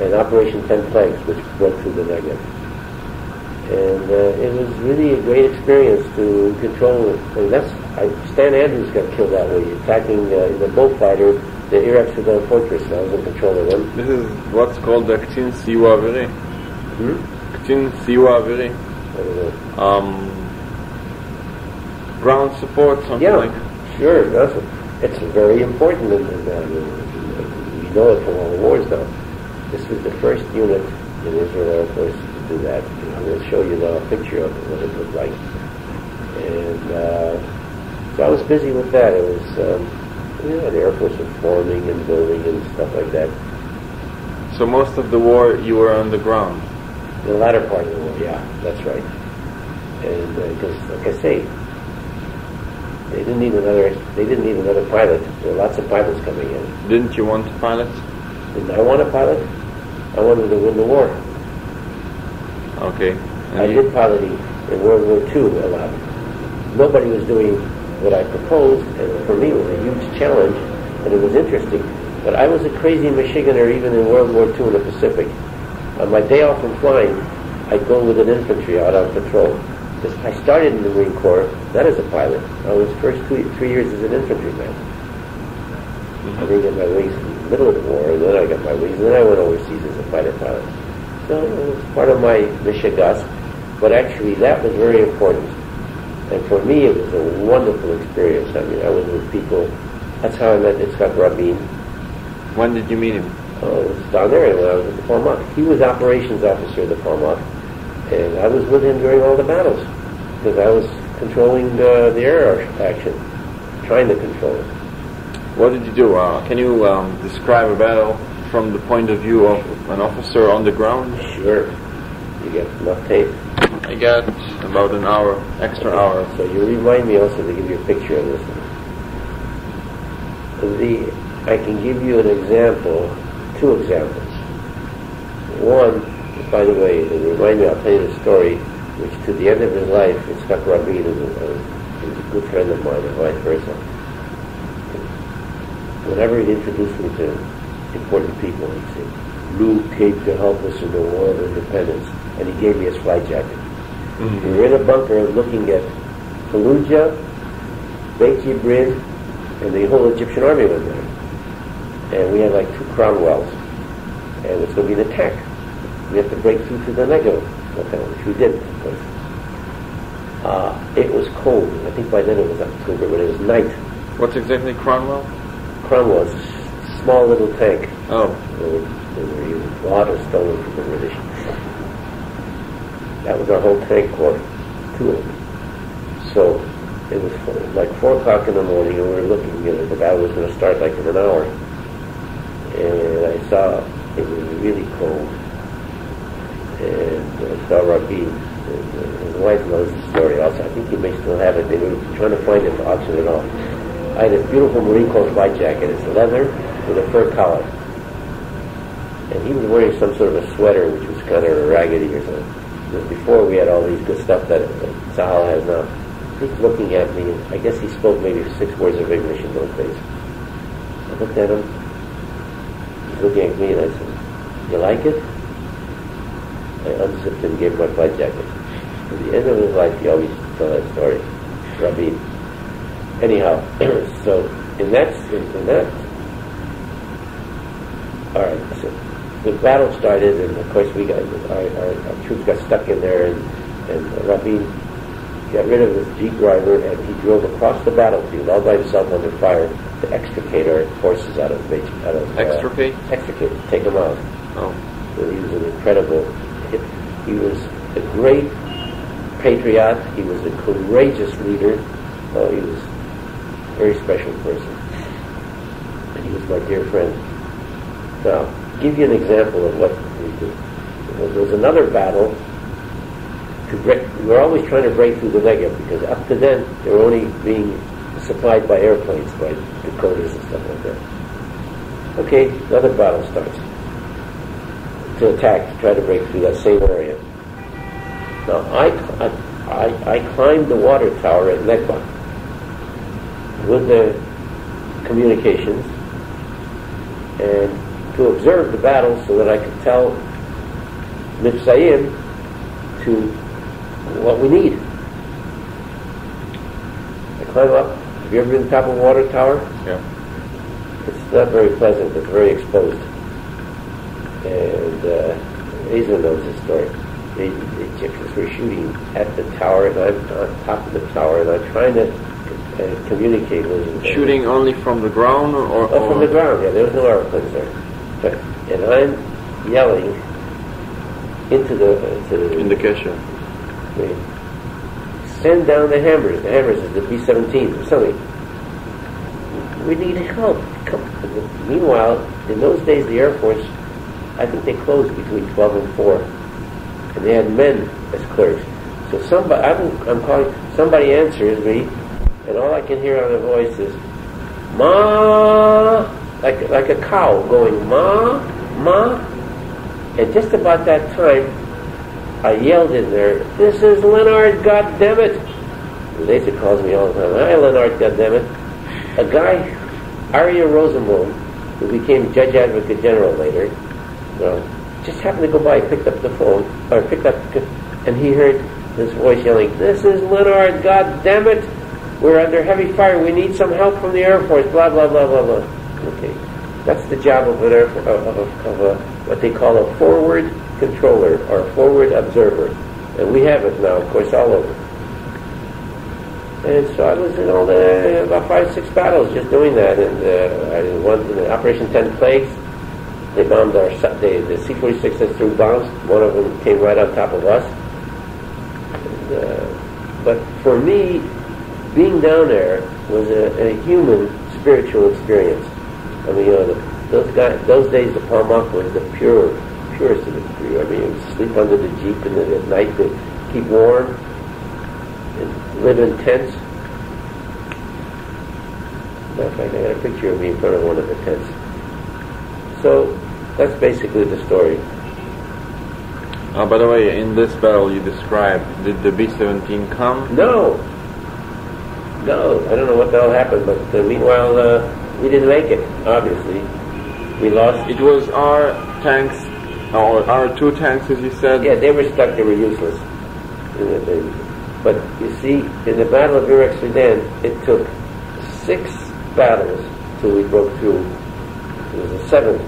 and Operation 10 Plagues, which went through the Negev. And it was really a great experience to control it. And Stan Andrews got killed that way, attacking the bullfighter, the Iraq Sudan fortress. I was in control of them. This is what's called the Ktin Siwa Aviri. Ktin Siwa Aviri. Ground support, something like that. Sure. It's very important. We know it from all the wars now. This was the first unit in Israel Air Force to do that. I will show you now a picture of what it looked like. And so I was busy with that. It was, the Air Force was forming and building and stuff like that. So most of the war you were on the ground? The latter part of the war, yeah, that's right. And because, like I say, they didn't need another pilot. There were lots of pilots coming in. Didn't you want to pilot? Didn't I want a pilot? I wanted to win the war. Okay. I did piloting in World War II a lot. Nobody was doing what I proposed, and for me it was a huge challenge, and it was interesting. But I was a crazy Michiganer even in World War II in the Pacific. On my day off from flying, I'd go with an infantry out on patrol. Because I started in the Marine Corps, not as a pilot. I was first 3 years as an infantryman. I didn't get my wings in the middle of the war, and then I got my wings, and then I went overseas as a fighter pilot. So it was part of my Mishigas, but actually that was very important. And for me it was a wonderful experience. I mean, I was with people. That's how I met Yitzhak Rabin. When did you meet him? Oh, it was down there when I was at the Palmach. He was operations officer of the Palmach, and I was with him during all the battles, because I was controlling the air action, trying to control it. What did you do? Can you describe a battle from the point of view of an officer on the ground? Sure. You get enough tape? I got about an hour, extra hour. So you remind me also to give you a picture of this. I can give you an example, 2 examples. One, by the way, to remind me, I'll tell you the story, which to the end of his life, Yitzhak Rabin is a good friend of mine, and vice versa. Whenever he'd introduce me to important people, he'd say, Lou came to help us in the War of Independence, and he gave me his flight jacket. We were in a bunker looking at Fallujah, Beit Jibrin, and the whole Egyptian army was there. and we had like 2 Cromwells, and it's going to be an attack. We have to break through to the negative, which we did, of course. It was cold. I think by then it was October, but it was night. What's exactly Cromwell? Cromwell is a small little tank. Oh. They were using water stolen from the British. That was our whole tank corps, 2 of them. So it was like 4 o'clock in the morning, and we were looking, the battle was going to start like in an hour. And I saw it was really cold. And I saw Rabin, and his wife knows the story also. I think he may still have it. They were trying to find it to auction it off. I had a beautiful Marine Corps white jacket. It's leather with a fur collar. And he was wearing some sort of a sweater, which was kind of raggedy or something. Because before we had all these good stuff that Sahel has now. He's looking at me, and I guess he spoke maybe 6 words of English in those days. I looked at him. He's looking at me, and I said, "You like it?" I unzipped and gave him my flight jacket. At the end of his life, he always tell that story. Rabin. Anyhow, so in that, all right. So the battle started, and of course we got our troops got stuck in there, and Rabin got rid of his jeep driver, and he drove across the battlefield all by himself under fire to extricate our forces out of extricate, take them out. Oh, So he was an incredible. He was a great patriot. He was a courageous leader. Oh, he was a very special person, and he was my dear friend. Now, to give you an example of what we did. There was another battle. We were always trying to break through the Negev, because up to then they were only being supplied by airplanes, by Dakotas and stuff like that. Okay, another battle starts to attack, to try to break through that same area. Now I climbed the water tower at Nekba with the communications and to observe the battle so that I could tell Mitzayim to what we need. I climb up. Have you ever been on top of a water tower? yeah. It's not very pleasant. It's very exposed. And Asa knows this story. The Egyptians were shooting at the tower, and I'm on top of the tower, and I'm trying to communicate with them. Shooting only from the ground, or from the ground? Yeah, there was no airplanes there. And I'm yelling into the Kesher. Send down the hammers. The hammers is the B-17 or something. We need help. Come. Meanwhile, in those days, the Air Force, I think they closed between 12 and 4, and they had men as clerks. So I'm calling. Somebody answers me, and all I can hear on the voice is "Ma," like a cow going "Ma, Ma." And just about that time, I yelled in there, "This is Lennart, goddammit!" Lisa calls me all the time, "Hi, Lennart, goddammit." A guy, Arya Rosenblum, who became Judge Advocate General later, just happened to go by, picked up the phone, and he heard this voice yelling, "This is Lennart, goddammit! We're under heavy fire. We need some help from the Air Force." Blah blah blah blah blah. Okay, that's the job of what they call a forward controller or forward observer, and we have it now, of course, all over. And so I was in about 5-6 battles just doing that, and I won in Operation 10 Plagues. They bombed the C-46s threw bombs. One of them came right on top of us. And, but for me, being down there was a human, spiritual experience. I mean, those days, the Palmach was the purest of the three. I mean, you would sleep under the Jeep at night to keep warm and live in tents. Matter of fact, I got a picture of me in front of one of the tents. So that's basically the story. By the way, in this battle you described, did the B-17 come? No, I don't know what the hell happened, but meanwhile we didn't make it. Obviously, we lost. It was our tanks, or our 2 tanks, as you said. Yeah, they were stuck. They were useless. But you see, in the Battle of Iraq, Sudan, it took 6 battles till we broke through was the 7th,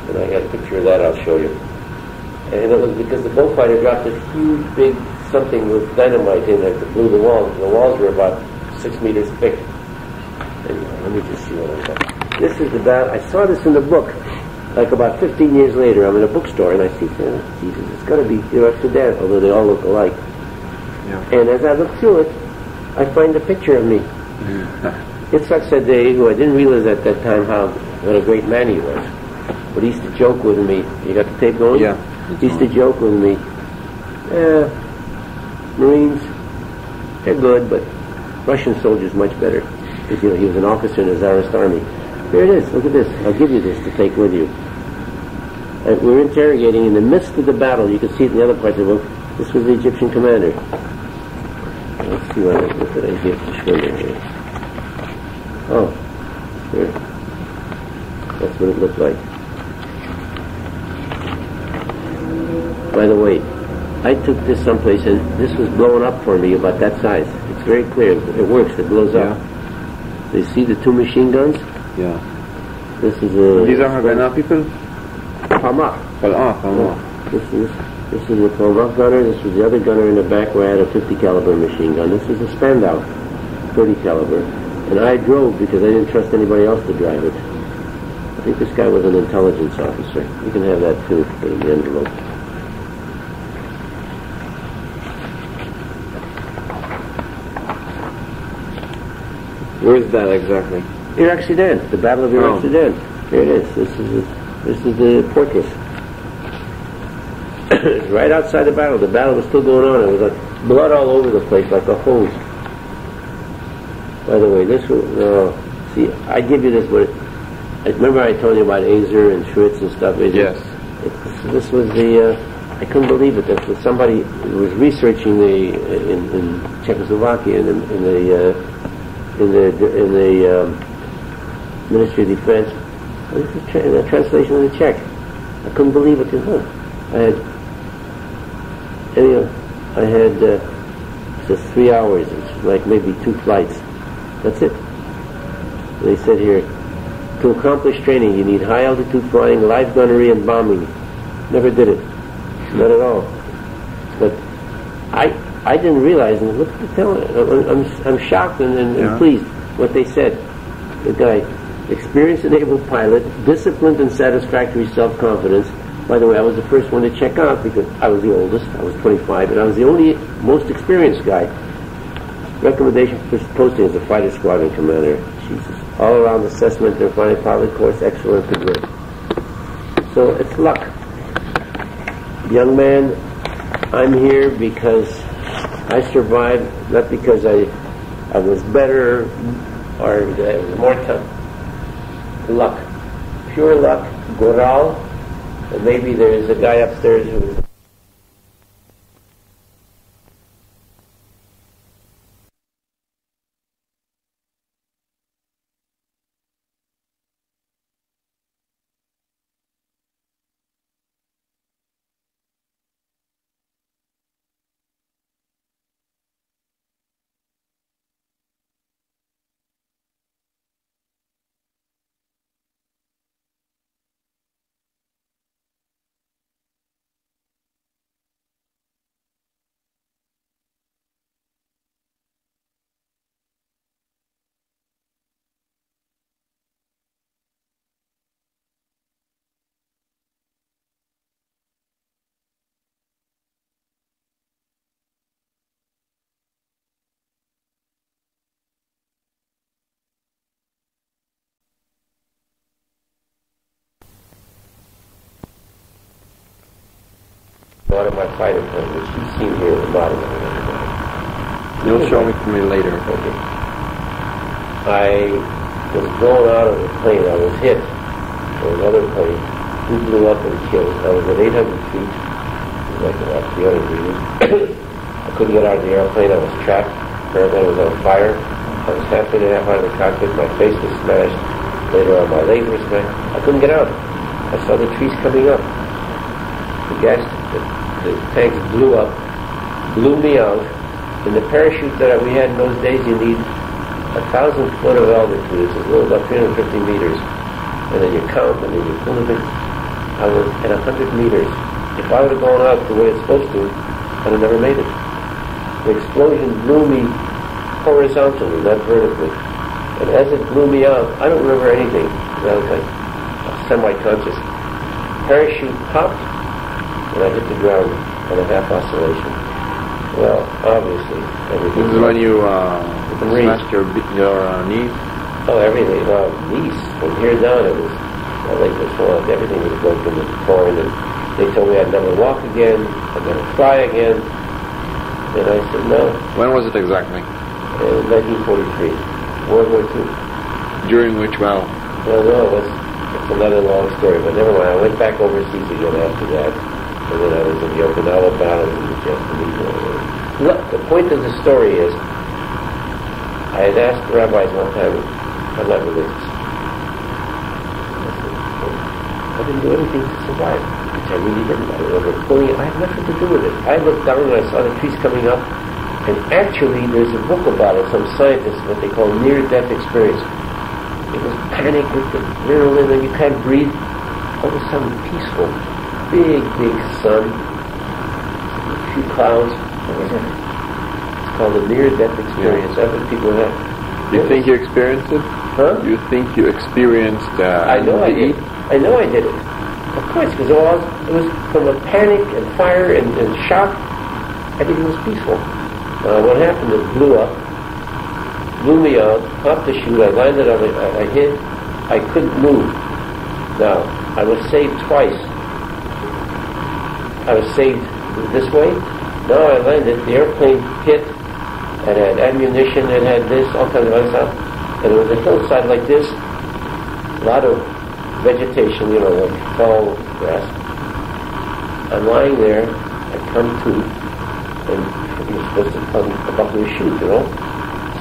and I got a picture of that I'll show you. And it was because the bullfighter dropped this huge, big something with dynamite in it that blew the walls. The walls were about 6 meters thick. Anyway, let me just see what I got. This is about, I saw this in the book, like about 15 years later. I'm in a bookstore, and I see, Jesus, it's got to be Amsterdam, although they all look alike. Yeah. And as I look through it, I find a picture of me. Yitzhak said, who I didn't realize at that time what a great man he was. But he used to joke with me. You got the tape going? Yeah. He used to joke with me. Marines, they're good, but Russian soldiers much better. Because, he was an officer in the Tsarist army. Here it is. Look at this. I'll give you this to take with you. We're interrogating in the midst of the battle. You can see it in the other part of the book. This was the Egyptian commander. Let's see what did I give to Schwimmer here. Oh, here. That's what it looked like. By the way, I took this someplace and this was blown up for me about that size. It's very clear. It works. It blows up. So you see the 2 machine guns? Yeah. This is a... These are Haganah people? Palmach. Palmach. This is the Palmach gunner. This was the other gunner in the back where I had a 50 caliber machine gun. This is a Spandau, 30 caliber. And I drove because I didn't trust anybody else to drive it. I think this guy was an intelligence officer. You can have that too, in the envelope. Where is that exactly? Iraq Sudan, the Battle of Iraq Sudan. Here it is. This is the fortress. It's right outside the battle. The battle was still going on. It was like blood all over the place, like a hose. By the way, this was, see, I give you this, but remember I told you about Azer and Schwitz and stuff? Yes. This was I couldn't believe it. That was somebody who was researching in Czechoslovakia in the Ministry of Defense. This is the translation of the Czech. I couldn't believe it. I had just 3 hours. It's like maybe 2 flights. That's it. They said here, to accomplish training, you need high altitude flying, live gunnery, and bombing. Never did it. Not at all. But I didn't realize, and look at the telling. I'm shocked and pleased what they said. The guy, experienced and able pilot, disciplined and satisfactory self-confidence. By the way, I was the first one to check out because I was the oldest. I was 25, and I was the only most experienced guy. Recommendation for posting as a fighter squadron commander. Jesus. All-around assessment, their flying pilot course, excellent to good. So it's luck. Young man, I'm here because I survived, not because I was better or it was more tough. Luck. Pure luck. Goral. And maybe there's a guy upstairs who... One of my fighter planes, which you've seen here at the bottom of it. You'll show it to me later. Okay. I was blown out of the plane. I was hit by another plane. He blew up and killed. I was at 800 feet, like about 300 meters. I couldn't get out of the airplane. I was trapped. The airplane was on fire. I was half in and half out of the cockpit. My face was smashed. Later on, my leg was smashed. I couldn't get out. I saw the trees coming up. The tanks blew up, blew me out. In the parachute that we had in those days, you need 1,000 foot of altitude. It's a little about 350 meters. and then you count, and then you pull it in. I was at 100 meters. If I would have gone out the way it's supposed to, I'd have never made it. The explosion blew me horizontally, not vertically. And as it blew me out, I don't remember anything. I was like semi-conscious. Parachute popped, and I hit the ground on a half oscillation. Well, obviously, everything. This is when you smashed your knees? Oh, everything. Knees. From here down, it was, my leg was falling. Everything was broken and torn, and they told me I'd never walk again, I'd never fly again. And I said, no. When was it exactly? 1943, World War II. During which, well, it's another long story, but never mind. I went back overseas again after that, and then I was in the Okinawa battles in the Japanese war. Look, the point of the story is, I had asked the rabbis one time, I'm not religious. I said, I didn't do anything to survive, which I really didn't. I remember pulling it. I had nothing to do with it. I looked down and I saw the trees coming up, and actually there's a book about it, some scientists, what they call near-death experience. It was panic with the adrenaline and you can't breathe. All of a sudden peaceful. Big sun. A few clouds. What was it? It's called a near-death experience. That's what people have. You think you experienced it? Huh? You think you experienced I know I did. I know I did it. Of course, because it was from a panic and fire and shock. Everything was peaceful. What happened? It blew up. Blew me out, popped the chute, I landed on it, I hit, I couldn't move. Now, I was saved twice. I was saved this way. Now I landed, the airplane hit, it had ammunition, it had this, all kinds of other stuff. And it was a hillside like this, a lot of vegetation, like fall grass. I'm lying there, I come to, and you're supposed to buckle your chute,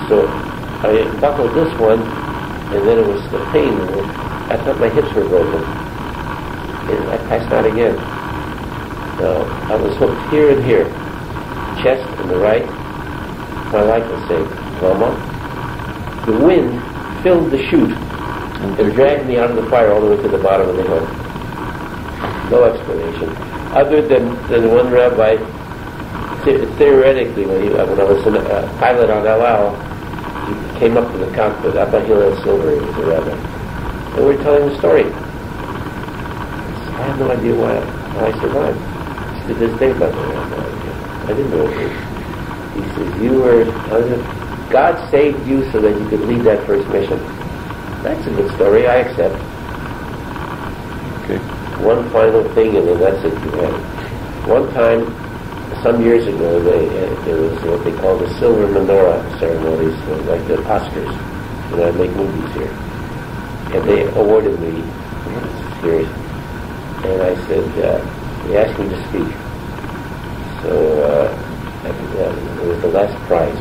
So I buckled this one, and then it was the pain. I thought my hips were broken. And I passed out again. Now, I was hooked here and here. Chest and the right. My life was saved. Mama. The wind filled the chute and dragged me out of the fire all the way to the bottom of the hill. No explanation. Other than one rabbi, theoretically, when I was a pilot on El Al, he came up to the cockpit. Abba Hillel Silver, he was a rabbi. And we were telling the story. I have no idea how I survived. To this day, by the way, I have no idea. I didn't know it. He says, God saved you so that you could lead that first mission. That's a good story, I accept. Okay. One final thing, and then that's it. One time, some years ago, there was what they call the silver menorah ceremonies, like the Oscars. I make movies here. And they awarded me, serious. And I said, they asked me to speak. So it was the last prize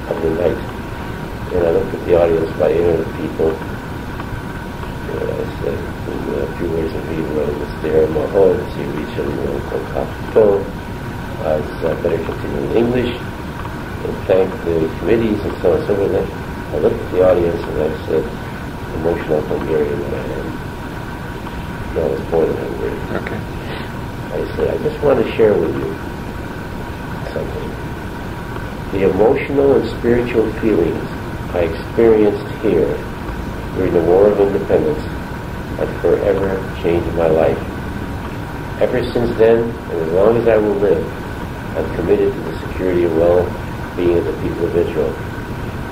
of the night. And I looked at the audience, about 800 people. And I said, a few words of Hebrew, Mr. Mahon, I'd better continue in English and thank the committees and so on and so forth. I looked at the audience and I said, emotional Hungarian that I am. No, I was born in Hungary. Okay. I said, I just want to share with you something. The emotional and spiritual feelings I experienced here during the War of Independence have forever changed my life. Ever since then, and as long as I will live, I'm committed to the security and well-being of the people of Israel.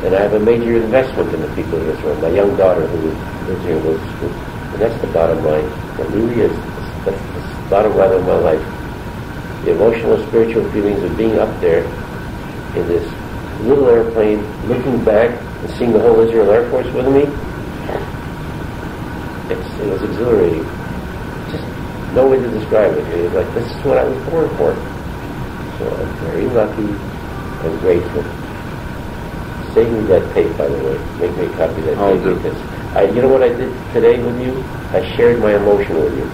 And I have a major investment in the people of Israel. My young daughter who lives here goes to school. And that's the bottom line. It really is. That's the bottom line of my life. The emotional and spiritual feelings of being up there in this little airplane, looking back and seeing the whole Israel Air Force with me. It was exhilarating. Just no way to describe it. It was like, this is what I was born for. So I'm very lucky and grateful. Save me that tape, by the way. Make me a copy of that tape. Because you know what I did today with you? I shared my emotion with you.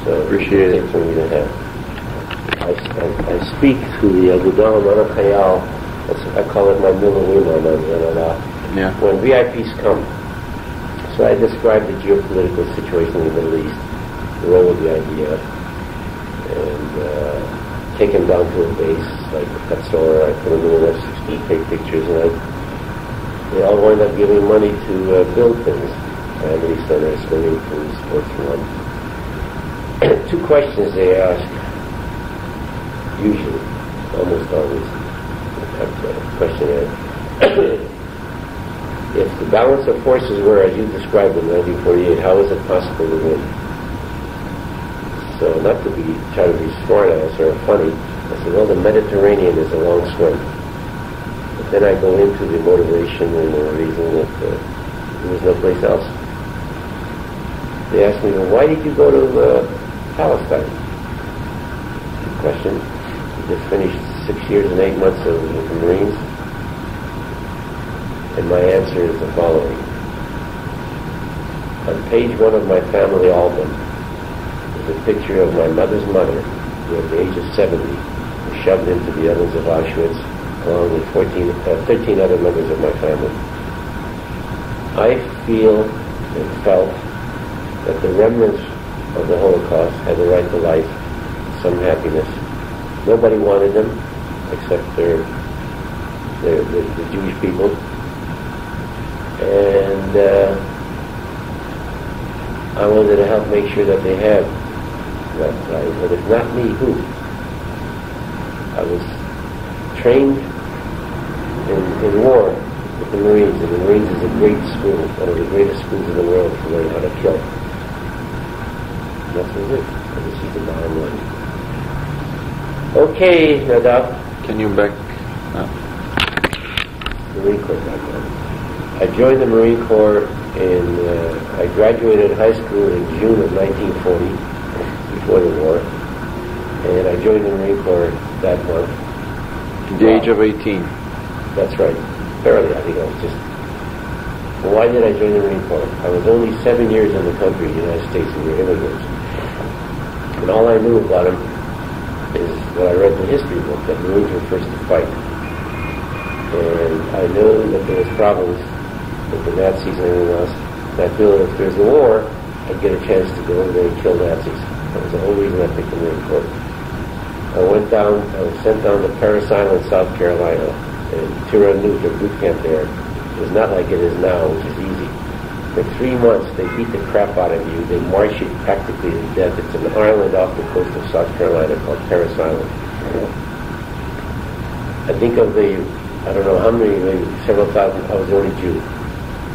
So appreciate it. For me to have. I speak to the Agudal Manachayal. I call it my Milah. Yeah. When VIPs come. So So I described the geopolitical situation in the Middle East, the role of the idea, and take them down to a base like Betsor. I put them in an F-16, take pictures, and they all wind up giving money to build things. Family centers, swimming pools, sports run. Two questions they ask, usually, almost always, questionnaire. If the balance of forces were as you described in 1948, how is it possible to win? So not to try to be smart ass or funny, I said, well, the Mediterranean is a long swim. But then I go into the motivation and the reason that there was no place else. They asked me, well, why did you go to Palestine? Good question. I just finished 6 years and 8 months with the Marines. And my answer is the following. On page 1 of my family album is a picture of my mother's mother, who at the age of 70 was shoved into the ovens of Auschwitz, along with 13 other members of my family. I feel and felt that the remnants of the Holocaust had the right to life, some happiness. Nobody wanted them except the Jewish people. And I wanted to help make sure that they had that right. But if not me, who? I was trained in war with the Marines, and the Marines is a great school, one of the greatest schools in the world to learn how to kill. And that's what it is. And this is the bottom line. Okay, Nadav. Can you back up? Marine Corps background. I joined the Marine Corps I graduated high school in June of 1940, before the war, and I joined the Marine Corps that month. At the age of 18. That's right. Barely, I think I was just... Well, why did I join the Marine Corps? I was only 7 years in the country, the United States, and we were immigrants. And all I knew about them is what I read in the history book, that Marines were first to fight. And I knew that there was problems with the Nazis and everything else. And I feel that if there's a war, I'd get a chance to go over there and kill Nazis. That was the whole reason I picked the Marine Corps. I was sent down to Parris Island, South Carolina, and Tiranoot, a boot camp there. It was not like it is now, which is easy. For 3 months, they beat the crap out of you. They march you practically to death. It's an island off the coast of South Carolina called Parris Island. I think of I don't know how many, maybe several thousand, I was the only Jew.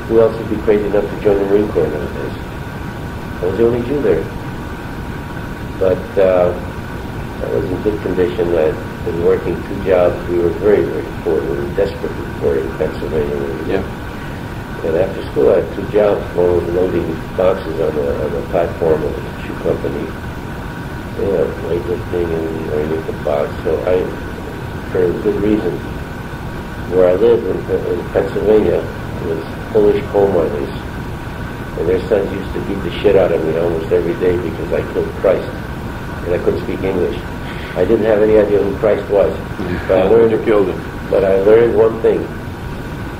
Who else would be crazy enough to join the Marine Corps nowadays? I was the only Jew there. But I was in good condition. I'd been working 2 jobs. We were very, very poor. We were desperately poor in Pennsylvania. And after school I had 2 jobs. One was loading boxes on the platform of a shoe company. Weightlifting and loading the box. So for a good reason, where I lived in Pennsylvania was Polish coal miners. And their sons used to beat the shit out of me almost every day because I killed Christ. And I couldn't speak English. I didn't have any idea who Christ was. But I learned, you killed him. But I learned one thing.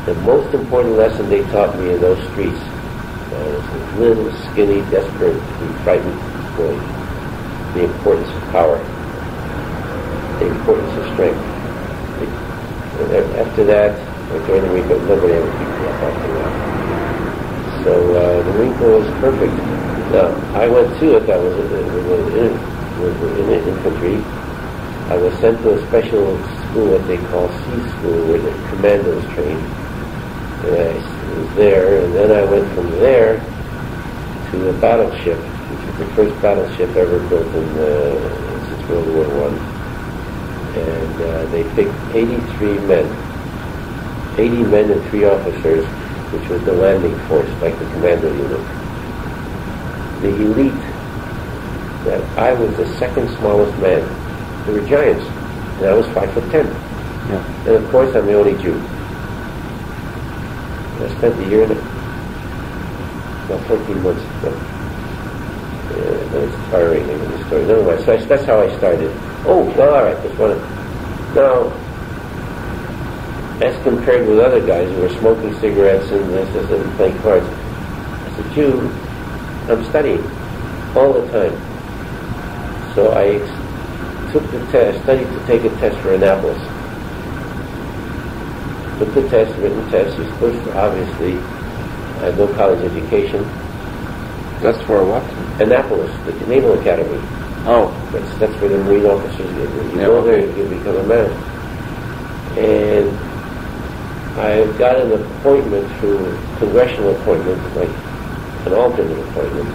The most important lesson they taught me in those streets, I was a little, skinny, desperate, and frightened boy. The importance of power. The importance of strength. And after that, I joined the Marine Corps. Nobody ever picked me up after that. So the Marine Corps was perfect. Now, I went to it. I was in the infantry. I was sent to a special school, what they call C school, where the commandos trained. And I was there, and then I went from there to a battleship, which was the first battleship ever built since World War I. And they picked 83 men, 80 men and 3 officers, which was the landing force, like the commando unit. The elite, that I was the second smallest man. They were giants, and I was 5'10". Yeah. And of course, I'm the only Jew. I spent a year in it, about 14 months. It's tiring in the story. Never mind. So that's how I started. Oh, well, all right. Just wanted. Now, as compared with other guys who were smoking cigarettes and this and playing cards, I said, June, I'm studying all the time. So I took the test, studied to take a test for Annapolis. Took the test, written test. You're supposed to obviously have no college education. That's for what? Annapolis, the Naval Academy. Oh. That's where the Marine officers get. You go there, you become a man. And I got an appointment through congressional appointment, like an alternate appointment.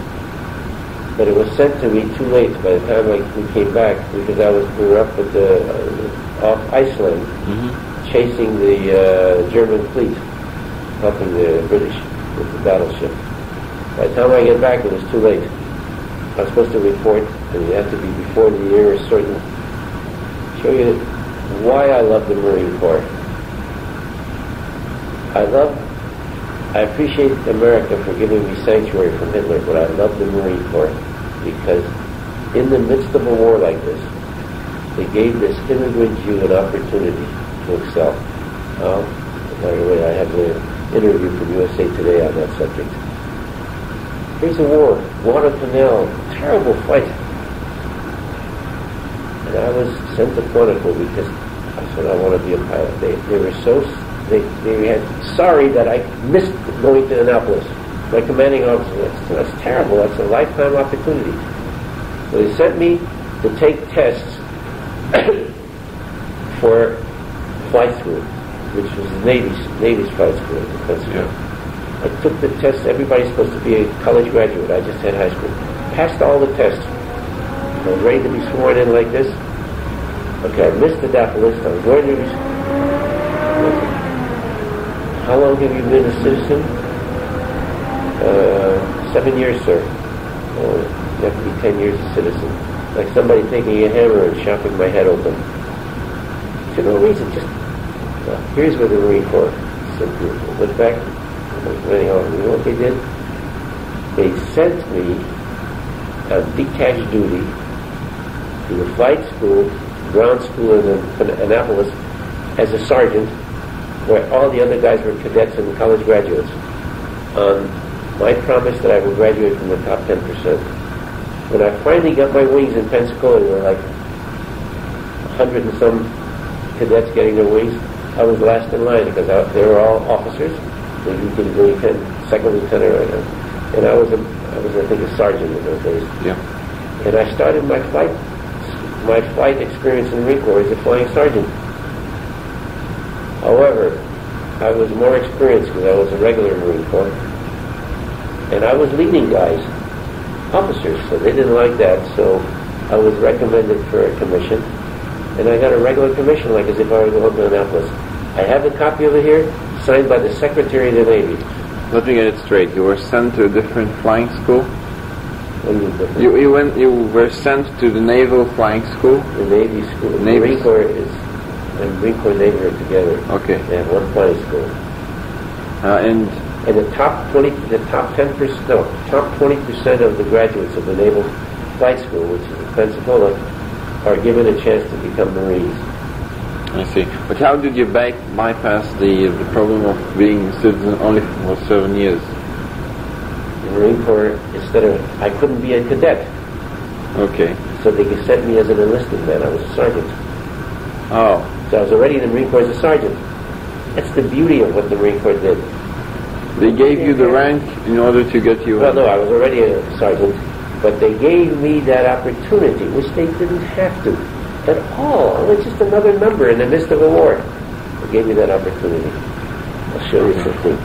But it was sent to me too late by the time we came back, because we were up at off Iceland, chasing the German fleet, helping the British with the battleship. By the time I get back, it was too late. I was supposed to report, and it had to be before the year is certain. Show you why I love the Marine Corps. I appreciate America for giving me sanctuary from Hitler, but I love the Marine Corps because in the midst of a war like this, they gave this immigrant Jew an opportunity to excel. By the way, I have an interview from USA Today on that subject. Here's a war, Guadalcanal, terrible fight. And I was sent to Quantico because I said I want to be a pilot. They were so, they had sorry that I missed going to Annapolis. My commanding officer, that's terrible, that's a lifetime opportunity. So they sent me to take tests for flight school, which was the Navy's flight school. I took the test. Everybody's supposed to be a college graduate. I just had high school. Passed all the tests. I was ready to be sworn in like this. Okay, I missed the DAPA list. I was going to be... How long have you been a citizen? 7 years, sir. You have to be 10 years a citizen. Like somebody taking a hammer and chopping my head open. For no reason, just... here's where the Marine Corps simply went back. You know what they did? They sent me on detached duty to the flight school, ground school in Annapolis as a sergeant, where all the other guys were cadets and college graduates, on my promise that I would graduate from the top 10%. When I finally got my wings in Pensacola, there were like 100 and some cadets getting their wings. I was last in line because they were all officers. Second lieutenant right now. And I was I think a sergeant in those days. Yeah. And I started my flight experience in the Marine Corps as a flying sergeant. However, I was more experienced because I was a regular Marine Corps. And I was leading guys, officers, so they didn't like that, so I was recommended for a commission. And I got a regular commission, like as if I were going to Annapolis. I have a copy of it here, signed by the Secretary of the Navy. Let me get it straight. You were sent to a different flying school? What do you mean different? You were sent to the Naval Flying School? The Navy school. The Marine Corps and Marine Corps and Navy are together. Okay. They have one flying school. And the top 20% of the graduates of the Naval Flight School, which is in Pensacola, are given a chance to become Marines. I see. But how did you bypass the problem of being a citizen only for 7 years? The Marine Corps, I couldn't be a cadet. Okay. So they sent me as an enlisted man. I was a sergeant. Oh. So I was already in the Marine Corps as a sergeant. That's the beauty of what the Marine Corps did. They gave you the rank in order to get you... Well, no, I was already a sergeant, but they gave me that opportunity, which they didn't have to. At all. I was just another number in the midst of a war. They gave me that opportunity. I'll show you something.